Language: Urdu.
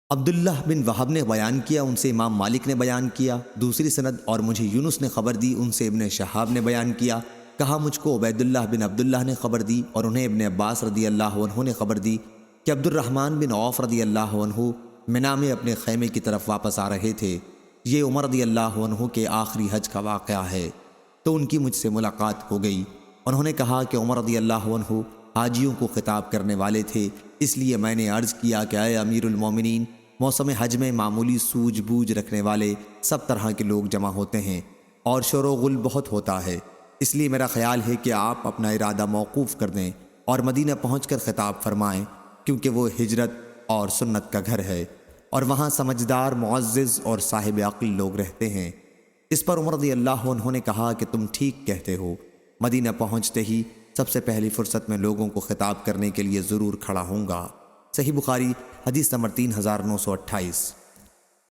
عبداللہ بن وہب نے بیان کیا، ان سے امام مالک نے بیان کیا، دوسری سند، اور مجھے یونس نے خبر دی، ان سے ابن شہاب نے بیان کیا، کہا مجھ کو عبیداللہ بن عبداللہ نے خبر دی، اور انہیں ابن عباس رضی اللہ عنہ نے خبر دی کہ عبد الرحمن بن عوف رضی اللہ عنہ منا میں اپنے خیمے کی طرف واپس آ رہے تھے۔ یہ عمر رضی اللہ عنہ کے آخری حج کا واقعہ ہے۔ تو ان کی مجھ سے ملاقات ہو گئی۔ انہوں نے کہا کہ عمر رضی اللہ عنہ حاجیوں کو خطاب کرنے والے تھے، اس لیے میں نے عرض کیا کہ اے امیر المومنین، موسم حج میں معمولی سوجھ بوجھ رکھنے والے سب طرح کے لوگ جمع ہوتے ہیں اور شور و غل بہت ہوتا ہے، اس لیے میرا خیال ہے کہ آپ اپنا ارادہ موقوف کر دیں اور مدینہ پہنچ کر خطاب فرمائیں، کیونکہ وہ ہجرت اور سنت کا گھر ہے اور وہاں سمجھدار، معزز اور صاحب عقل لوگ رہتے ہیں۔ اس پر عمر رضی اللہ عنہ نے کہا کہ تم ٹھیک کہتے ہو، مدینہ پہنچتے ہی سب سے پہلی فرصت میں لوگوں کو خطاب کرنے کے لیے ضرور کھڑا ہوں گا۔ صحیح بخاری حدیث نمبر 3928۔